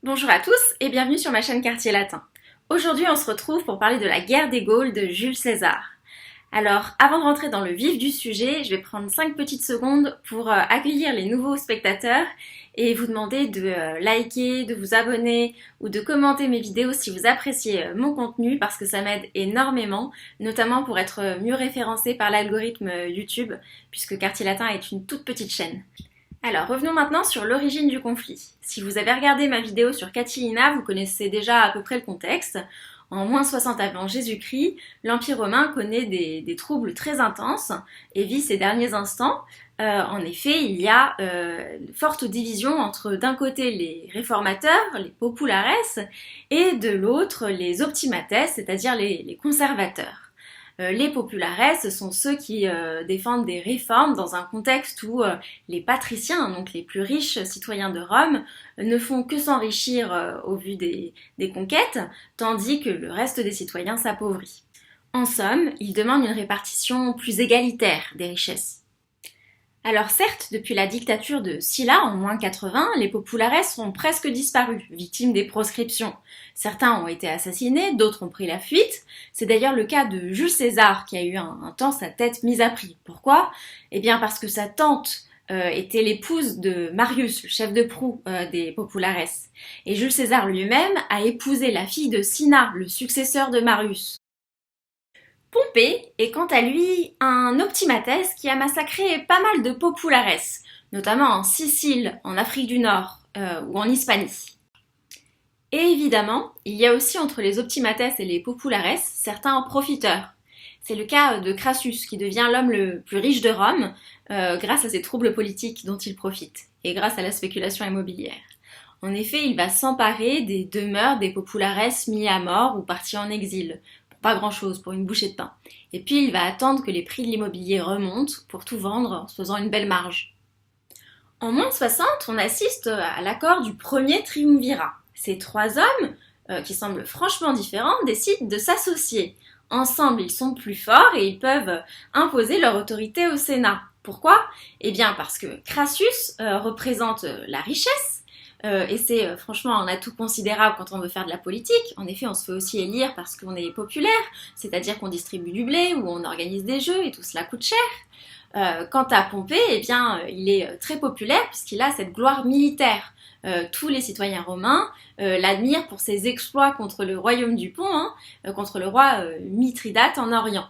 Bonjour à tous et bienvenue sur ma chaîne Quartier Latin. Aujourd'hui on se retrouve pour parler de la guerre des Gaules de Jules César. Alors avant de rentrer dans le vif du sujet, je vais prendre 5 petites secondes pour accueillir les nouveaux spectateurs et vous demander de liker, de vous abonner ou de commenter mes vidéos si vous appréciez mon contenu parce que ça m'aide énormément, notamment pour être mieux référencé par l'algorithme YouTube puisque Quartier Latin est une toute petite chaîne. Alors, revenons maintenant sur l'origine du conflit. Si vous avez regardé ma vidéo sur Catilina, vous connaissez déjà à peu près le contexte. En moins 60 avant Jésus-Christ, l'Empire romain connaît des troubles très intenses et vit ses derniers instants. En effet, il y a forte division entre d'un côté les réformateurs, les populares, et de l'autre les optimates, c'est-à-dire les conservateurs. Les populares, ce sont ceux qui défendent des réformes dans un contexte où les patriciens, donc les plus riches citoyens de Rome, ne font que s'enrichir au vu des conquêtes, tandis que le reste des citoyens s'appauvrit. En somme, ils demandent une répartition plus égalitaire des richesses. Alors certes, depuis la dictature de Sylla en moins 80, les populares ont presque disparu, victimes des proscriptions. Certains ont été assassinés, d'autres ont pris la fuite. C'est d'ailleurs le cas de Jules César qui a eu un temps sa tête mise à prix. Pourquoi ? Eh bien parce que sa tante était l'épouse de Marius, le chef de proue des populares. Et Jules César lui-même a épousé la fille de Cinna, le successeur de Marius. Pompée est quant à lui un optimates qui a massacré pas mal de populares, notamment en Sicile, en Afrique du Nord ou en Hispanie. Et évidemment, il y a aussi entre les optimates et les populares certains profiteurs. C'est le cas de Crassus, qui devient l'homme le plus riche de Rome grâce à ses troubles politiques dont il profite, et grâce à la spéculation immobilière. En effet, il va s'emparer des demeures des populares mis à mort ou partis en exil, pas grand chose pour une bouchée de pain. Et puis il va attendre que les prix de l'immobilier remontent pour tout vendre en se faisant une belle marge. En moins 60, on assiste à l'accord du premier triumvirat. Ces trois hommes, qui semblent franchement différents, décident de s'associer. Ensemble, ils sont plus forts et ils peuvent imposer leur autorité au Sénat. Pourquoi ? Eh bien parce que Crassus représente la richesse, et c'est franchement un atout considérable quand on veut faire de la politique. En effet, on se fait aussi élire parce qu'on est populaire, c'est-à-dire qu'on distribue du blé ou on organise des jeux et tout cela coûte cher. Quant à Pompée, eh bien, il est très populaire puisqu'il a cette gloire militaire. Tous les citoyens romains l'admirent pour ses exploits contre le royaume du Pont, contre le roi Mithridate en Orient.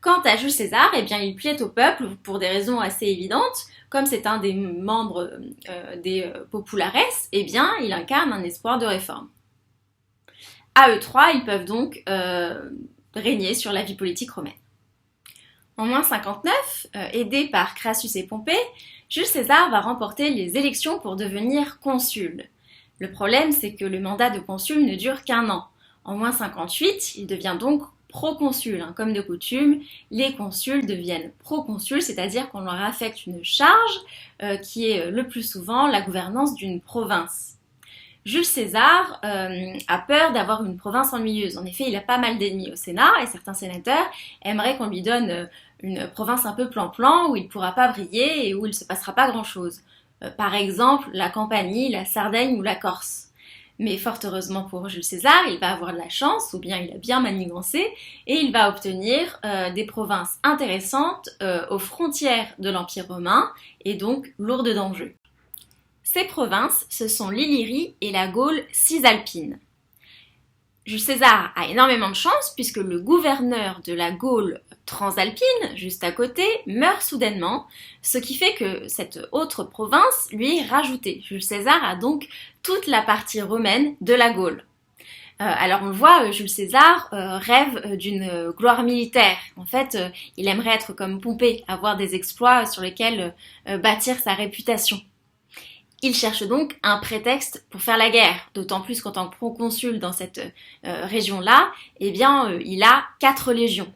Quant à Jules César, eh bien, il plaît au peuple pour des raisons assez évidentes. Comme c'est un des membres des populares, eh bien, il incarne un espoir de réforme. À eux trois, ils peuvent donc régner sur la vie politique romaine. En moins 59, aidé par Crassus et Pompée, Jules César va remporter les élections pour devenir consul. Le problème, c'est que le mandat de consul ne dure qu'un an. En moins 58, il devient donc proconsul. Comme de coutume, les consuls deviennent proconsuls, c'est-à-dire qu'on leur affecte une charge qui est le plus souvent la gouvernance d'une province. Jules César a peur d'avoir une province ennuyeuse. En effet, il a pas mal d'ennemis au Sénat et certains sénateurs aimeraient qu'on lui donne une province un peu plan-plan où il ne pourra pas briller et où il ne se passera pas grand-chose. Par exemple, la Campanie, la Sardaigne ou la Corse. Mais fort heureusement pour Jules César, il va avoir de la chance, ou bien il a bien manigancé, et il va obtenir des provinces intéressantes aux frontières de l'Empire romain, et donc lourdes d'enjeux. Ces provinces, ce sont l'Illyrie et la Gaule cisalpine. Jules César a énormément de chance puisque le gouverneur de la Gaule transalpine, juste à côté, meurt soudainement, ce qui fait que cette autre province lui est rajoutée. Jules César a donc toute la partie romaine de la Gaule. Alors on le voit, Jules César rêve d'une gloire militaire. En fait, il aimerait être comme Pompée, avoir des exploits sur lesquels bâtir sa réputation. Il cherche donc un prétexte pour faire la guerre, d'autant plus qu'en tant que proconsul dans cette région-là, eh bien, il a 4 légions.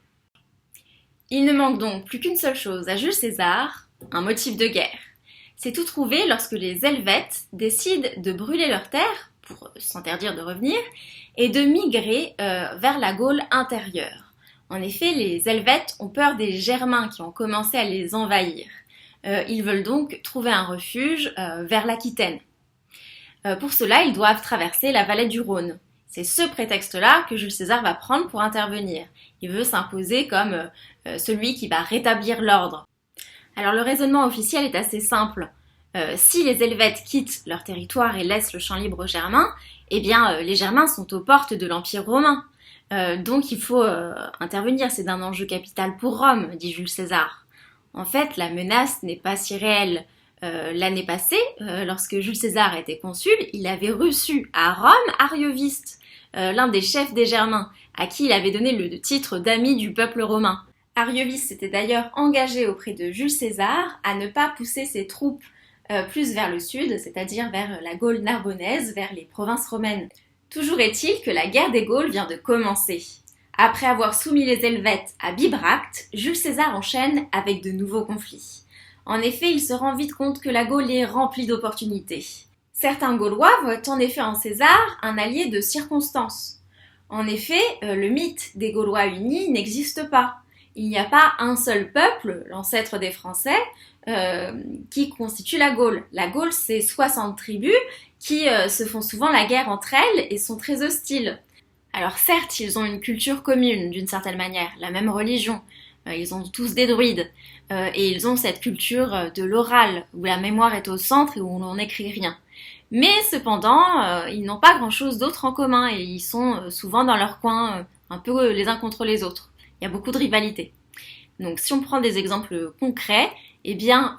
Il ne manque donc plus qu'une seule chose à Jules César, un motif de guerre. C'est tout trouvé lorsque les Helvètes décident de brûler leurs terres, pour s'interdire de revenir, et de migrer vers la Gaule intérieure. En effet, les Helvètes ont peur des Germains qui ont commencé à les envahir. Ils veulent donc trouver un refuge vers l'Aquitaine. Pour cela, ils doivent traverser la vallée du Rhône. C'est ce prétexte-là que Jules César va prendre pour intervenir. Il veut s'imposer comme celui qui va rétablir l'ordre. Alors le raisonnement officiel est assez simple. Si les Helvètes quittent leur territoire et laissent le champ libre aux Germains, eh bien les Germains sont aux portes de l'Empire romain. Donc il faut intervenir, c'est d'un enjeu capital pour Rome, dit Jules César. En fait, la menace n'est pas si réelle. L'année passée, lorsque Jules César était consul, il avait reçu à Rome Arioviste, l'un des chefs des Germains, à qui il avait donné le titre d'ami du peuple romain. Arioviste s'était d'ailleurs engagé auprès de Jules César à ne pas pousser ses troupes plus vers le sud, c'est-à-dire vers la Gaule narbonnaise, vers les provinces romaines. Toujours est-il que la guerre des Gaules vient de commencer. Après avoir soumis les Helvètes à Bibracte, Jules César enchaîne avec de nouveaux conflits. En effet, il se rend vite compte que la Gaule est remplie d'opportunités. Certains Gaulois voient en effet en César un allié de circonstance. En effet, le mythe des Gaulois unis n'existe pas. Il n'y a pas un seul peuple, l'ancêtre des Français, qui constitue la Gaule. La Gaule, c'est 60 tribus qui se font souvent la guerre entre elles et sont très hostiles. Alors certes, ils ont une culture commune, d'une certaine manière, la même religion. Ils ont tous des druides. Et ils ont cette culture de l'oral, où la mémoire est au centre et où l'on n'écrit rien. Mais cependant, ils n'ont pas grand-chose d'autre en commun et ils sont souvent dans leur coin, un peu les uns contre les autres. Il y a beaucoup de rivalité. Donc si on prend des exemples concrets, eh bien,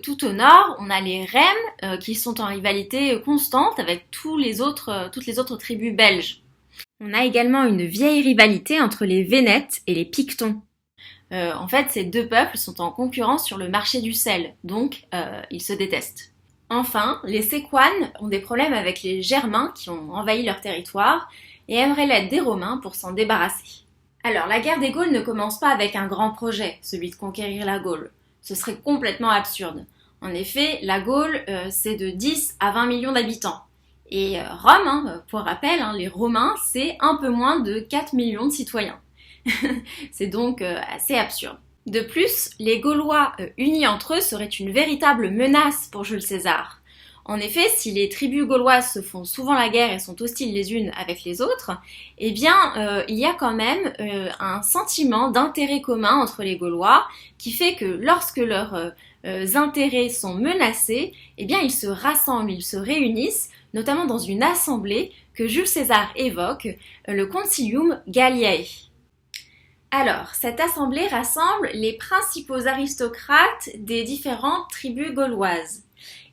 tout au nord, on a les Rèmes qui sont en rivalité constante avec toutes les autres tribus belges. On a également une vieille rivalité entre les Vénètes et les Pictons. En fait, ces deux peuples sont en concurrence sur le marché du sel, donc ils se détestent. Enfin, les Séquanes ont des problèmes avec les Germains qui ont envahi leur territoire et aimeraient l'aide des Romains pour s'en débarrasser. Alors, la guerre des Gaules ne commence pas avec un grand projet, celui de conquérir la Gaule. Ce serait complètement absurde. En effet, la Gaule, c'est de 10 à 20 millions d'habitants. Et Rome, pour rappel, les Romains, c'est un peu moins de 4 millions de citoyens. C'est donc assez absurde. De plus, les Gaulois unis entre eux seraient une véritable menace pour Jules César. En effet, si les tribus gauloises se font souvent la guerre et sont hostiles les unes avec les autres, eh bien, il y a quand même un sentiment d'intérêt commun entre les Gaulois qui fait que lorsque leurs intérêts sont menacés, eh bien, ils se rassemblent, ils se réunissent, notamment dans une assemblée que Jules César évoque, le Concilium Galliae. Alors, cette assemblée rassemble les principaux aristocrates des différentes tribus gauloises.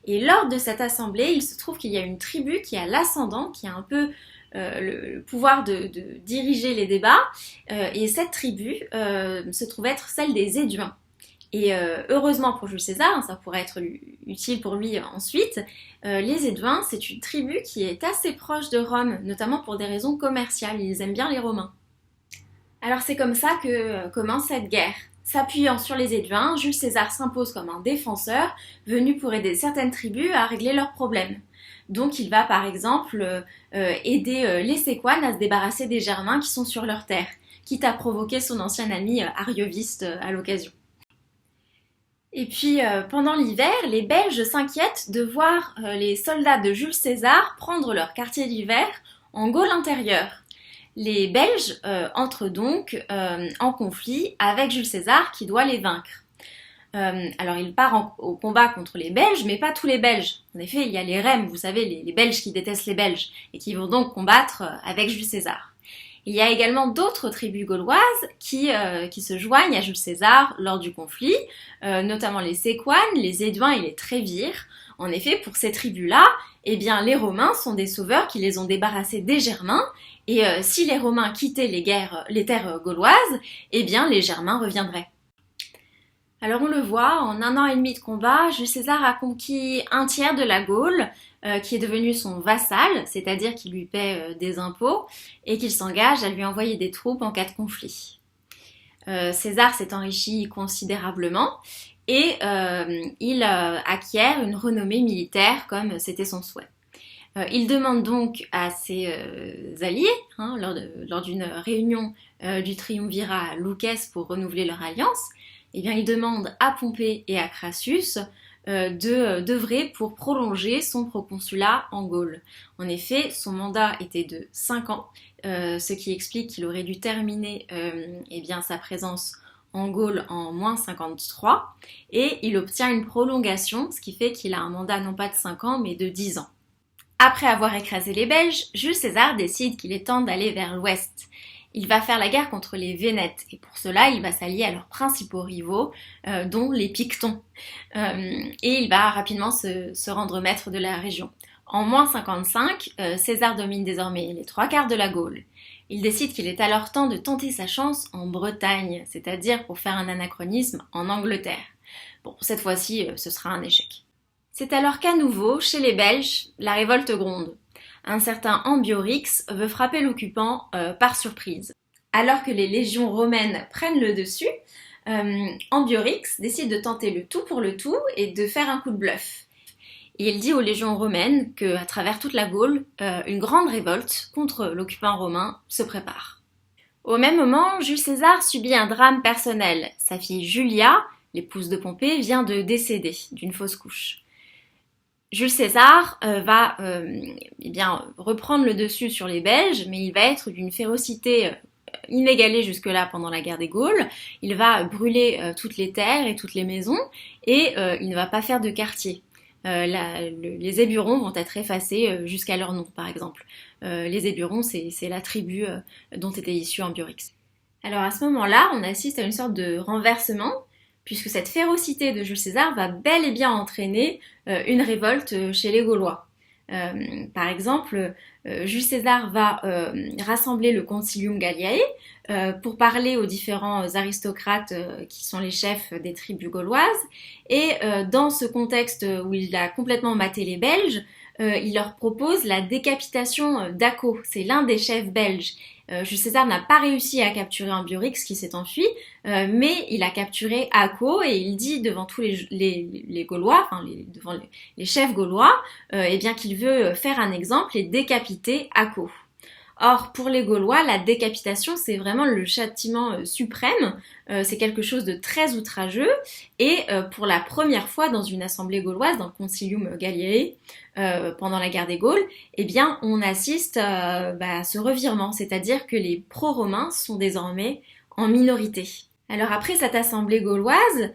Et lors de cette assemblée, il se trouve qu'il y a une tribu qui a l'ascendant, qui a un peu le pouvoir de diriger les débats. Et cette tribu se trouve être celle des Éduins. Et heureusement pour Jules César, ça pourrait être utile pour lui ensuite, les Éduins, c'est une tribu qui est assez proche de Rome, notamment pour des raisons commerciales. Ils aiment bien les Romains. Alors c'est comme ça que commence cette guerre. S'appuyant sur les Éduins, Jules César s'impose comme un défenseur venu pour aider certaines tribus à régler leurs problèmes. Donc il va par exemple aider les Séquanes à se débarrasser des Germains qui sont sur leur terre, quitte à provoquer son ancien ami Arioviste à l'occasion. Et puis pendant l'hiver, les Belges s'inquiètent de voir les soldats de Jules César prendre leur quartier d'hiver en Gaule intérieure. Les Belges entrent donc en conflit avec Jules César qui doit les vaincre. Alors il part au combat contre les Belges, mais pas tous les Belges. En effet, il y a les Rèmes, vous savez, les Belges qui détestent les Belges et qui vont donc combattre avec Jules César. Il y a également d'autres tribus gauloises qui se joignent à Jules César lors du conflit, notamment les Séquanes, les Éduins et les Trévires. En effet, pour ces tribus-là, eh bien, les Romains sont des sauveurs qui les ont débarrassés des Germains, et si les Romains quittaient les terres gauloises, eh bien, les Germains reviendraient. Alors on le voit, en 1 an et demi de combat, Jules César a conquis un tiers de la Gaule, qui est devenu son vassal, c'est-à-dire qu'il lui paie des impôts, et qu'il s'engage à lui envoyer des troupes en cas de conflit. César s'est enrichi considérablement, et il acquiert une renommée militaire comme c'était son souhait. Il demande donc à ses alliés, lors d'une réunion du triumvirat à Loucès pour renouveler leur alliance, eh bien, il demande à Pompée et à Crassus d'œuvrer pour prolonger son proconsulat en Gaule. En effet, son mandat était de 5 ans, ce qui explique qu'il aurait dû terminer eh bien, sa présence en Gaule en moins 53, et il obtient une prolongation, ce qui fait qu'il a un mandat non pas de 5 ans, mais de 10 ans. Après avoir écrasé les Belges, Jules César décide qu'il est temps d'aller vers l'ouest. Il va faire la guerre contre les Vénètes, et pour cela, il va s'allier à leurs principaux rivaux, dont les Pictons. Et il va rapidement se rendre maître de la région. En moins 55, César domine désormais les 3/4 de la Gaule. Il décide qu'il est alors temps de tenter sa chance en Bretagne, c'est-à-dire pour faire un anachronisme en Angleterre. Bon, cette fois-ci, ce sera un échec. C'est alors qu'à nouveau, chez les Belges, la révolte gronde. Un certain Ambiorix veut frapper l'occupant par surprise. Alors que les légions romaines prennent le dessus, Ambiorix décide de tenter le tout pour le tout et de faire un coup de bluff. Et il dit aux légions romaines qu'à travers toute la Gaule, une grande révolte contre l'occupant romain se prépare. Au même moment, Jules César subit un drame personnel. Sa fille Julia, l'épouse de Pompée, vient de décéder d'une fausse couche. Jules César va eh bien, reprendre le dessus sur les Belges, mais il va être d'une férocité inégalée jusque-là pendant la guerre des Gaules. Il va brûler toutes les terres et toutes les maisons, et il ne va pas faire de quartier. Les Éburons vont être effacés jusqu'à leur nom, par exemple. Les Éburons, c'est la tribu dont était issu Ambiorix. Alors à ce moment-là, on assiste à une sorte de renversement, puisque cette férocité de Jules César va bel et bien entraîner une révolte chez les Gaulois. Par exemple, Jules César va rassembler le Concilium Galliae pour parler aux différents aristocrates qui sont les chefs des tribus gauloises, et dans ce contexte où il a complètement maté les Belges, il leur propose la décapitation d'Acco, c'est l'un des chefs belges. Jules César n'a pas réussi à capturer Ambiorix qui s'est enfui, mais il a capturé Acco, et il dit devant tous les Gaulois, enfin devant les chefs gaulois, eh bien qu'il veut faire un exemple et décapiter Acco. Or, pour les Gaulois, la décapitation, c'est vraiment le châtiment suprême, c'est quelque chose de très outrageux, et pour la première fois dans une assemblée gauloise, dans le Concilium Galliae, pendant la guerre des Gaules, eh bien, on assiste à ce revirement, c'est-à-dire que les pro-romains sont désormais en minorité. Alors après cette assemblée gauloise,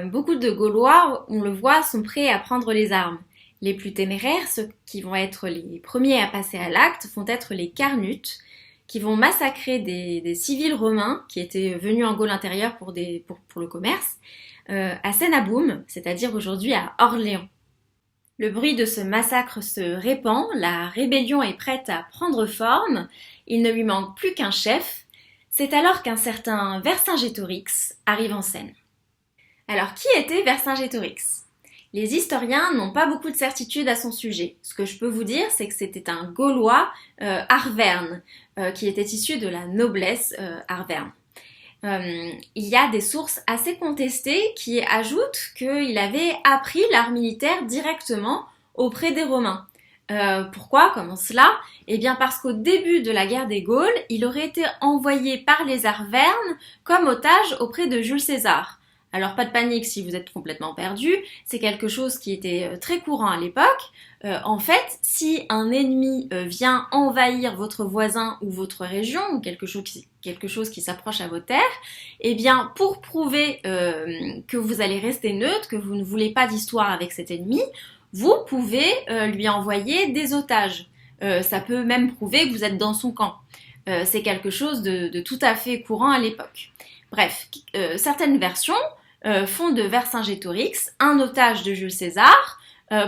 beaucoup de Gaulois, on le voit, sont prêts à prendre les armes. Les plus téméraires, ceux qui vont être les premiers à passer à l'acte, vont être les Carnutes, qui vont massacrer des civils romains qui étaient venus en Gaule intérieure pour le commerce, à Sénaboum, c'est-à-dire aujourd'hui à Orléans. Le bruit de ce massacre se répand, la rébellion est prête à prendre forme, il ne lui manque plus qu'un chef. C'est alors qu'un certain Vercingétorix arrive en scène. Alors qui était Vercingétorix ? Les historiens n'ont pas beaucoup de certitude à son sujet. Ce que je peux vous dire, c'est que c'était un Gaulois arverne, qui était issu de la noblesse arverne. Il y a des sources assez contestées qui ajoutent qu'il avait appris l'art militaire directement auprès des Romains. Pourquoi ? Comment cela ? Eh bien parce qu'au début de la guerre des Gaules, il aurait été envoyé par les Arvernes comme otage auprès de Jules César. Alors pas de panique si vous êtes complètement perdu, c'est quelque chose qui était très courant à l'époque. En fait, si un ennemi vient envahir votre voisin ou votre région, ou quelque chose qui s'approche à vos terres, eh bien pour prouver que vous allez rester neutre, que vous ne voulez pas d'histoire avec cet ennemi, vous pouvez lui envoyer des otages. Ça peut même prouver que vous êtes dans son camp. C'est quelque chose de tout à fait courant à l'époque. Bref, certaines versions font de Vercingétorix un otage de Jules César,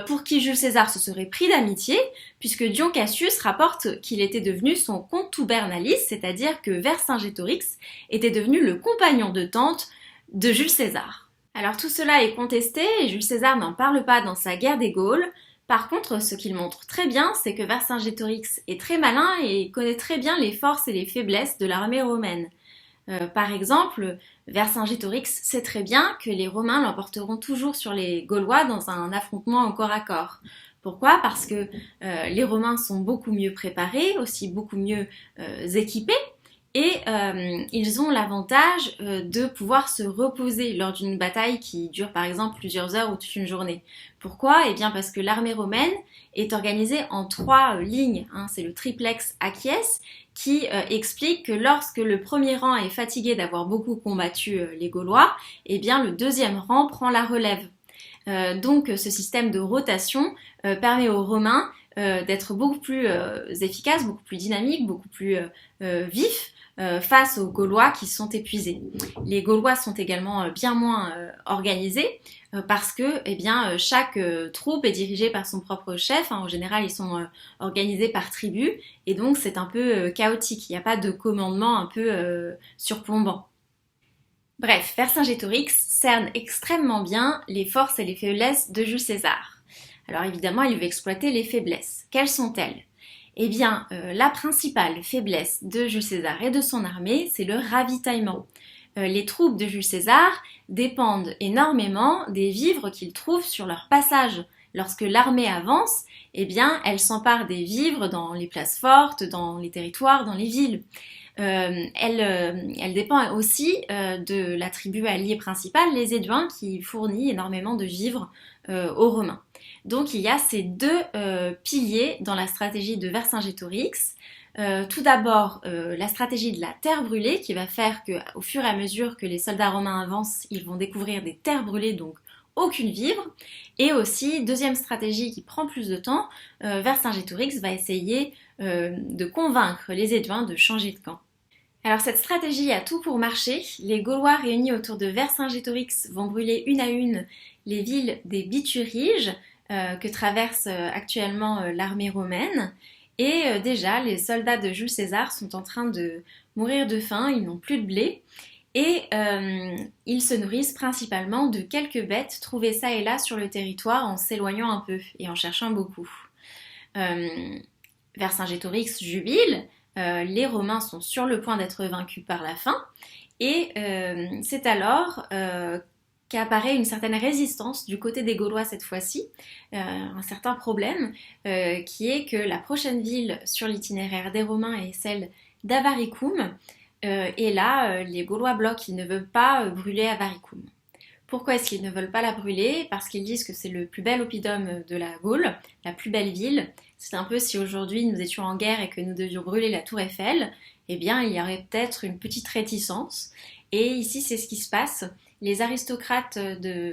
pour qui Jules César se serait pris d'amitié, puisque Dion Cassius rapporte qu'il était devenu son contubernalis, c'est-à-dire que Vercingétorix était devenu le compagnon de tente de Jules César. Alors tout cela est contesté et Jules César n'en parle pas dans sa guerre des Gaules. Par contre, ce qu'il montre très bien, c'est que Vercingétorix est très malin et connaît très bien les forces et les faiblesses de l'armée romaine. Par exemple, Vercingétorix sait très bien que les Romains l'emporteront toujours sur les Gaulois dans un affrontement au corps à corps. Pourquoi ? Parce que les Romains sont beaucoup mieux préparés, aussi beaucoup mieux équipés, Et ils ont l'avantage de pouvoir se reposer lors d'une bataille qui dure par exemple plusieurs heures ou toute une journée. Pourquoi? Eh bien parce que l'armée romaine est organisée en 3 lignes, hein, c'est le triplex Achies, qui explique que lorsque le premier rang est fatigué d'avoir beaucoup combattu les Gaulois, eh bien le deuxième rang prend la relève. Donc ce système de rotation permet aux Romains d'être beaucoup plus efficaces, beaucoup plus dynamiques, beaucoup plus vifs face aux Gaulois qui sont épuisés. Les Gaulois sont également bien moins organisés parce que eh bien, chaque troupe est dirigée par son propre chef. Hein. En général, ils sont organisés par tribu et donc c'est un peu chaotique. Il n'y a pas de commandement un peu surplombant. Bref, Vercingétorix cerne extrêmement bien les forces et les faiblesses de Jules César. Alors évidemment, il veut exploiter les faiblesses. Quelles sont-elles? Eh bien, la principale faiblesse de Jules César et de son armée, c'est le ravitaillement. Les troupes de Jules César dépendent énormément des vivres qu'ils trouvent sur leur passage. Lorsque l'armée avance, eh bien, elle s'empare des vivres dans les places fortes, dans les territoires, dans les villes. Elle dépend aussi de la tribu alliée principale, les Éduins, qui fournit énormément de vivres aux Romains. Donc il y a ces deux piliers dans la stratégie de Vercingétorix. Tout d'abord, la stratégie de la terre brûlée, qui va faire qu'au fur et à mesure que les soldats romains avancent, ils vont découvrir des terres brûlées, donc aucune vivre. Et aussi, deuxième stratégie qui prend plus de temps, Vercingétorix va essayer de convaincre les Éduins de changer de camp. Alors cette stratégie a tout pour marcher. Les Gaulois réunis autour de Vercingétorix vont brûler une à une les villes des Bituriges que traverse actuellement l'armée romaine. Et déjà, les soldats de Jules César sont en train de mourir de faim, ils n'ont plus de blé. Et ils se nourrissent principalement de quelques bêtes trouvées ça et là sur le territoire en s'éloignant un peu et en cherchant beaucoup. Vercingétorix jubile, les Romains sont sur le point d'être vaincus par la faim et c'est alors qu'apparaît une certaine résistance du côté des Gaulois cette fois-ci, un certain problème qui est que la prochaine ville sur l'itinéraire des Romains est celle d'Avaricum. Et là, les Gaulois bloquent, ils ne veulent pas brûler Avaricum. Pourquoi est-ce qu'ils ne veulent pas la brûler? Parce qu'ils disent que c'est le plus bel oppidum de la Gaule, la plus belle ville. C'est un peu si aujourd'hui nous étions en guerre et que nous devions brûler la tour Eiffel, eh bien il y aurait peut-être une petite réticence. Et ici c'est ce qui se passe. Les aristocrates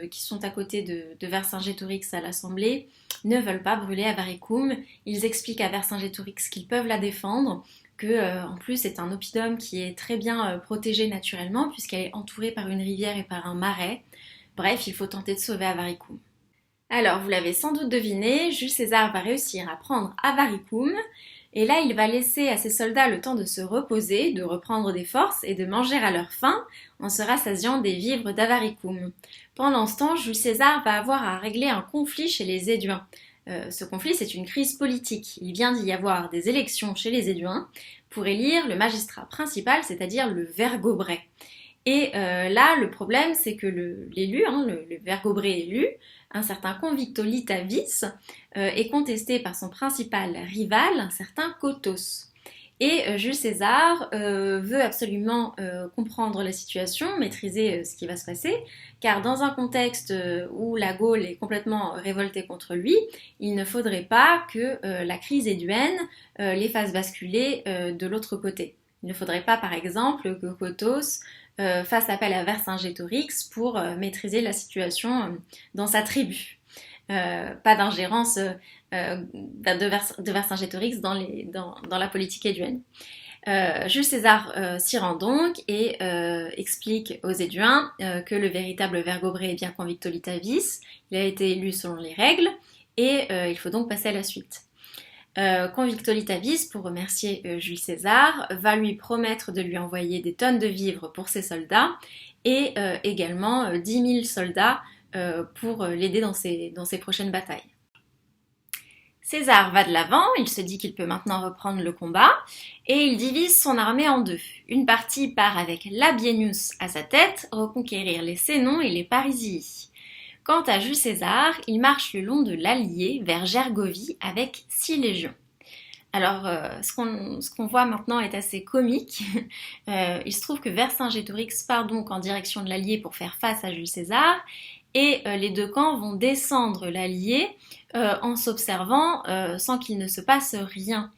qui sont à côté de Vercingétorix à l'Assemblée ne veulent pas brûler Avaricum. Ils expliquent à Vercingétorix qu'ils peuvent la défendre, que en plus c'est un oppidum qui est très bien protégé naturellement puisqu'elle est entourée par une rivière et par un marais. Bref, il faut tenter de sauver Avaricum. Alors, vous l'avez sans doute deviné, Jules César va réussir à prendre Avaricum et là il va laisser à ses soldats le temps de se reposer, de reprendre des forces et de manger à leur faim en se rassasiant des vivres d'Avaricum. Pendant ce temps, Jules César va avoir à régler un conflit chez les Éduins. Ce conflit, c'est une crise politique. Il vient d'y avoir des élections chez les Éduins pour élire le magistrat principal, c'est-à-dire le Vergobret. Et là, le problème, c'est que l'élu, le Vergobret élu, un certain Convicto Litavis, est contesté par son principal rival, un certain Cotos. Et Jules César veut absolument comprendre la situation, maîtriser ce qui va se passer, car dans un contexte où la Gaule est complètement révoltée contre lui, il ne faudrait pas que la crise éduenne les fasse basculer de l'autre côté. Il ne faudrait pas, par exemple, que Cotos fasse appel à Vercingétorix pour maîtriser la situation dans sa tribu. Pas d'ingérence de Vercingétorix dans la politique éduenne. Jules César s'y rend donc et explique aux Éduins que le véritable Vergobret est bien Convicto Litavis, il a été élu selon les règles et il faut donc passer à la suite. Convicto Litavis, pour remercier Jules César, va lui promettre de lui envoyer des tonnes de vivres pour ses soldats et également 10 000 soldats pour l'aider dans ses prochaines batailles. César va de l'avant, il se dit qu'il peut maintenant reprendre le combat et il divise son armée en deux. Une partie part avec Labienus à sa tête, reconquérir les Sénons et les Parisii. Quant à Jules César, il marche le long de l'Allier vers Gergovie avec 6 légions. Alors, ce qu'on voit maintenant est assez comique. Il se trouve que Vercingétorix part donc en direction de l'Allier pour faire face à Jules César, et les deux camps vont descendre l'Allier en s'observant sans qu'il ne se passe rien.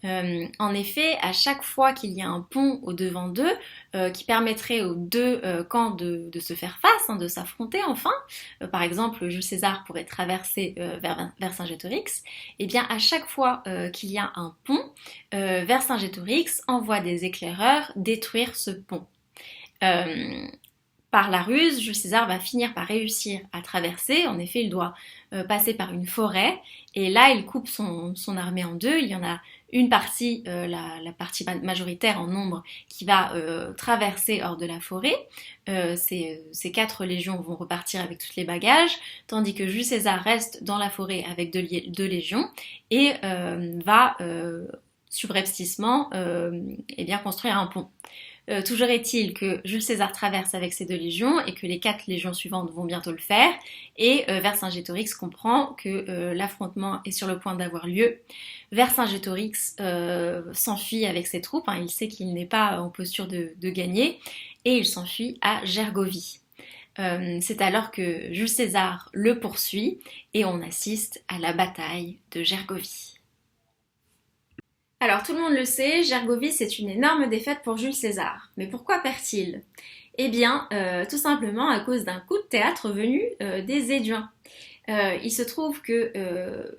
En effet, à chaque fois qu'il y a un pont au devant d'eux, qui permettrait aux deux camps de se faire face, hein, de s'affronter enfin, par exemple Jules César pourrait traverser vers Vercingétorix, et bien à chaque fois qu'il y a un pont, Vercingétorix envoie des éclaireurs détruire ce pont. Par la ruse, Jules César va finir par réussir à traverser. En effet, il doit passer par une forêt. Et là, il coupe son armée en deux. Il y en a une partie, la partie majoritaire en nombre, qui va traverser hors de la forêt. Ces 4 légions vont repartir avec tous les bagages, tandis que Jules César reste dans la forêt avec 2 légions et va subrepticement construire un pont. Toujours est-il que Jules César traverse avec ses 2 légions et que les 4 légions suivantes vont bientôt le faire, et Vercingétorix comprend que l'affrontement est sur le point d'avoir lieu. Vercingétorix s'enfuit avec ses troupes, hein, il sait qu'il n'est pas en posture de gagner, et il s'enfuit à Gergovie. C'est alors que Jules César le poursuit et on assiste à la bataille de Gergovie. Alors tout le monde le sait, Gergovie c'est une énorme défaite pour Jules César. Mais pourquoi perd-il? Eh bien, tout simplement à cause d'un coup de théâtre venu des Éduins. Il se trouve que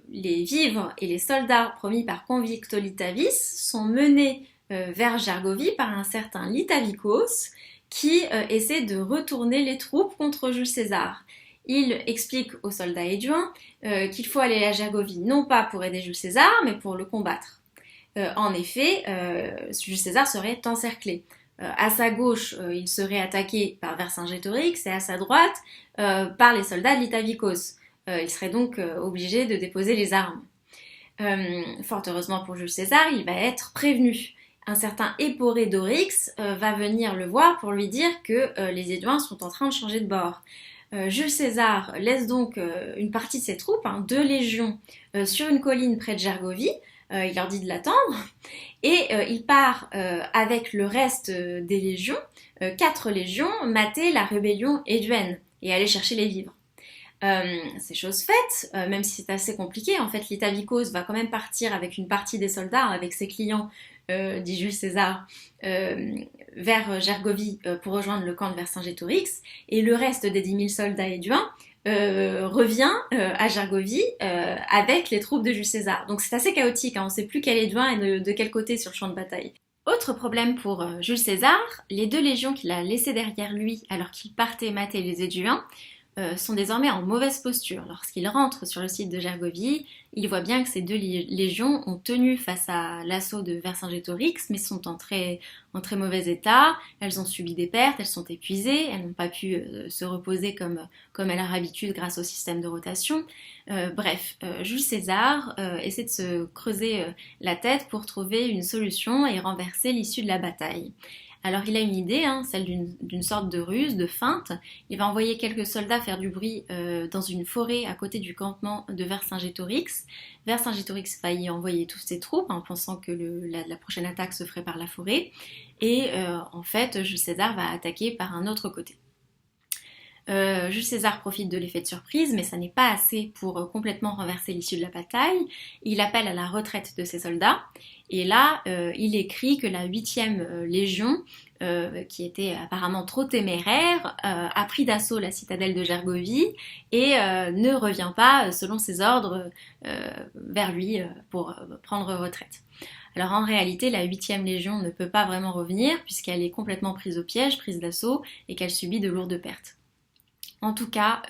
les vivres et les soldats promis par Convicto Litavis sont menés vers Gergovie par un certain Litavicos qui essaie de retourner les troupes contre Jules César. Il explique aux soldats éduins qu'il faut aller à Gergovie non pas pour aider Jules César, mais pour le combattre. En effet, Jules César serait encerclé. À sa gauche, il serait attaqué par Vercingétorix et à sa droite par les soldats de Litavicos. Il serait donc obligé de déposer les armes. Fort heureusement pour Jules César, il va être prévenu. Un certain Époré-Dorix va venir le voir pour lui dire que les Éduins sont en train de changer de bord. Jules César laisse donc une partie de ses troupes, 2 légions, sur une colline près de Gergovie. Il leur dit de l'attendre et il part avec le reste des légions, 4 légions, mater la rébellion éduenne et aller chercher les vivres. C'est chose faite, même si c'est assez compliqué. En fait, Litavicos va quand même partir avec une partie des soldats, avec ses clients, dit Jules César, vers Gergovie pour rejoindre le camp de Vercingétorix, et le reste des 10 000 soldats éduins revient à Gergovie avec les troupes de Jules César. Donc c'est assez chaotique, hein, on ne sait plus quel éduin et de quel côté sur le champ de bataille. Autre problème pour Jules César, les 2 légions qu'il a laissées derrière lui alors qu'il partait mater les Éduins sont désormais en mauvaise posture. Lorsqu'il rentre sur le site de Gergovie, il voit bien que ces 2 légions ont tenu face à l'assaut de Vercingétorix, mais sont en très mauvais état. Elles ont subi des pertes, elles sont épuisées, elles n'ont pas pu se reposer comme à leur habitude grâce au système de rotation. Jules César essaie de se creuser la tête pour trouver une solution et renverser l'issue de la bataille. Alors il a une idée, celle d'une sorte de ruse, de feinte. Il va envoyer quelques soldats faire du bruit dans une forêt à côté du campement de Vercingétorix. Vercingétorix va y envoyer toutes ses troupes, pensant que la prochaine attaque se ferait par la forêt. Et en fait, Jules César va attaquer par un autre côté. Jules César profite de l'effet de surprise, mais ça n'est pas assez pour complètement renverser l'issue de la bataille. Il appelle à la retraite de ses soldats, et là, il écrit que la 8e légion, qui était apparemment trop téméraire, a pris d'assaut la citadelle de Gergovie et ne revient pas, selon ses ordres, vers lui pour prendre retraite. Alors en réalité, la 8e légion ne peut pas vraiment revenir, puisqu'elle est complètement prise au piège, prise d'assaut, et qu'elle subit de lourdes pertes. En tout cas,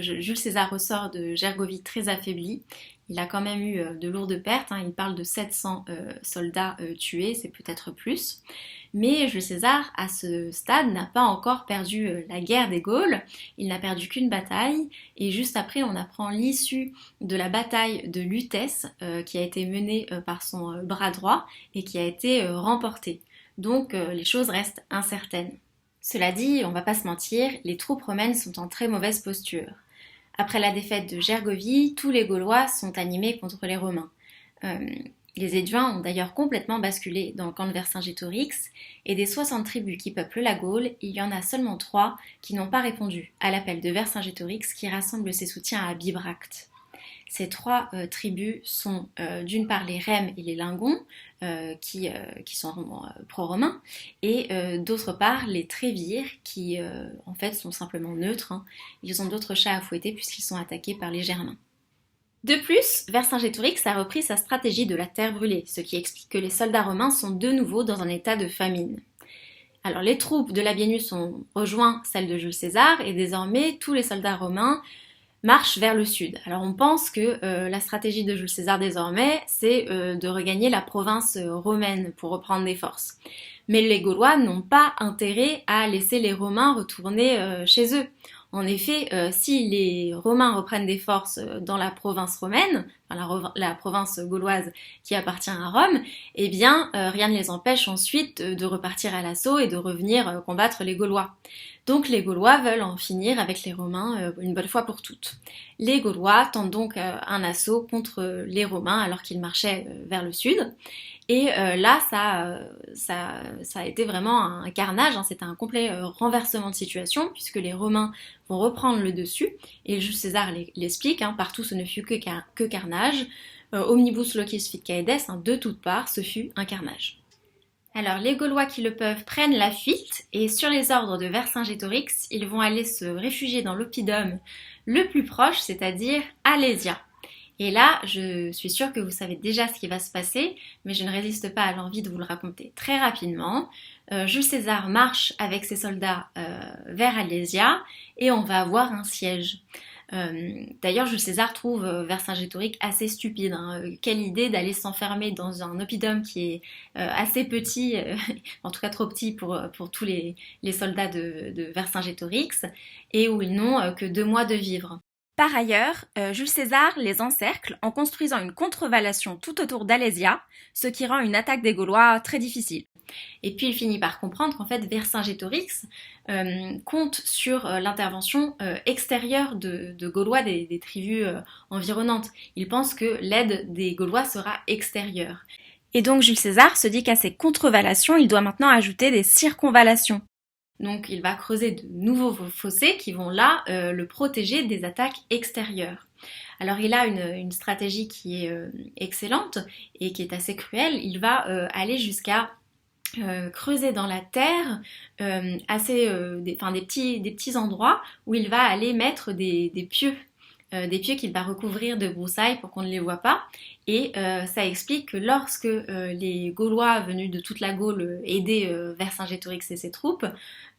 Jules César ressort de Gergovie très affaibli. Il a quand même eu de lourdes pertes, il parle de 700 soldats tués, c'est peut-être plus. Mais Jules César, à ce stade, n'a pas encore perdu la guerre des Gaules. Il n'a perdu qu'une bataille, et juste après, on apprend l'issue de la bataille de Lutèce, qui a été menée par son bras droit et qui a été remportée. Donc les choses restent incertaines. Cela dit, on va pas se mentir, les troupes romaines sont en très mauvaise posture. Après la défaite de Gergovie, tous les Gaulois sont animés contre les Romains. Les Éduins ont d'ailleurs complètement basculé dans le camp de Vercingétorix, et des 60 tribus qui peuplent la Gaule, il y en a seulement 3 qui n'ont pas répondu à l'appel de Vercingétorix qui rassemble ses soutiens à Bibracte. Ces 3 tribus sont d'une part les Rèmes et les Lingons, qui sont pro-romains, et d'autre part les Trévires, qui en fait sont simplement neutres. Ils ont d'autres chats à fouetter puisqu'ils sont attaqués par les Germains. De plus, Vercingétorix a repris sa stratégie de la terre brûlée, ce qui explique que les soldats romains sont de nouveau dans un état de famine. Alors les troupes de Labienus ont rejoint celles de Jules César et désormais tous les soldats romains marchent vers le sud. Alors on pense que la stratégie de Jules César désormais, c'est de regagner la province romaine pour reprendre des forces. Mais les Gaulois n'ont pas intérêt à laisser les Romains retourner chez eux. En effet, si les Romains reprennent des forces dans la province romaine, enfin la province gauloise qui appartient à Rome, eh bien rien ne les empêche ensuite de repartir à l'assaut et de revenir combattre les Gaulois. Donc les Gaulois veulent en finir avec les Romains une bonne fois pour toutes. Les Gaulois tentent donc un assaut contre les Romains alors qu'ils marchaient vers le sud. Et là, ça a été vraiment un carnage, c'était un complet renversement de situation, puisque les Romains vont reprendre le dessus, et Jules César l'explique, partout ce ne fut que carnage, omnibus locis fit caedes, de toutes parts, ce fut un carnage. Alors les Gaulois qui le peuvent prennent la fuite, et sur les ordres de Vercingétorix, ils vont aller se réfugier dans l'oppidum le plus proche, c'est-à-dire Alésia. Et là, je suis sûre que vous savez déjà ce qui va se passer, mais je ne résiste pas à l'envie de vous le raconter très rapidement. Jules César marche avec ses soldats vers Alésia et on va avoir un siège. D'ailleurs, Jules César trouve Vercingétorix assez stupide. Quelle idée d'aller s'enfermer dans un oppidum qui est assez petit, en tout cas trop petit pour tous les soldats de Vercingétorix, et où ils n'ont que 2 mois de vivre. Par ailleurs, Jules César les encercle en construisant une contrevallation tout autour d'Alésia, ce qui rend une attaque des Gaulois très difficile. Et puis il finit par comprendre qu'en fait Vercingétorix compte sur l'intervention extérieure de Gaulois des tribus environnantes. Il pense que l'aide des Gaulois sera extérieure. Et donc Jules César se dit qu'à ces contrevallations, il doit maintenant ajouter des circonvallations. Donc il va creuser de nouveaux fossés qui vont là le protéger des attaques extérieures. Alors il a une stratégie qui est excellente et qui est assez cruelle. Il va aller jusqu'à creuser dans la terre des petits endroits où il va aller mettre des pieux. Des pieux qu'il va recouvrir de broussailles pour qu'on ne les voit pas. Et ça explique que lorsque les Gaulois venus de toute la Gaule aider Vercingétorix et ses troupes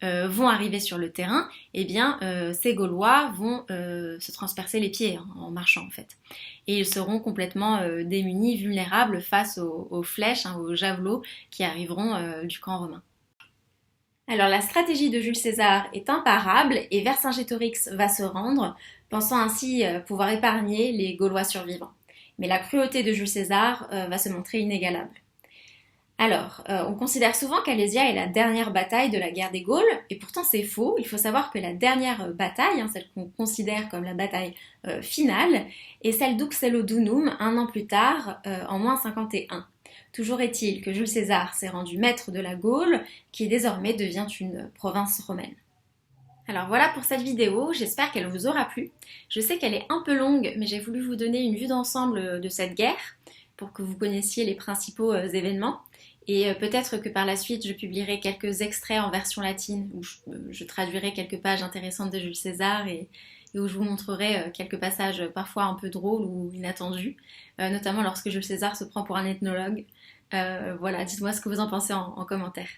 vont arriver sur le terrain, eh bien ces Gaulois vont se transpercer les pieds en marchant en fait. Et ils seront complètement démunis, vulnérables face aux flèches, aux javelots qui arriveront du camp romain. Alors la stratégie de Jules César est imparable et Vercingétorix va se rendre, pensant ainsi pouvoir épargner les Gaulois survivants. Mais la cruauté de Jules César va se montrer inégalable. Alors, on considère souvent qu'Alésia est la dernière bataille de la guerre des Gaules, et pourtant c'est faux. Il faut savoir que la dernière bataille, celle qu'on considère comme la bataille finale, est celle d'Uxellodunum, 1 an plus tard, en moins 51. Toujours est-il que Jules César s'est rendu maître de la Gaule, qui désormais devient une province romaine. Alors voilà pour cette vidéo, j'espère qu'elle vous aura plu. Je sais qu'elle est un peu longue, mais j'ai voulu vous donner une vue d'ensemble de cette guerre, pour que vous connaissiez les principaux événements. Et peut-être que par la suite, je publierai quelques extraits en version latine, où je traduirai quelques pages intéressantes de Jules César et où je vous montrerai quelques passages parfois un peu drôles ou inattendus, notamment lorsque Jules César se prend pour un ethnologue. Voilà, dites-moi ce que vous en pensez en commentaire.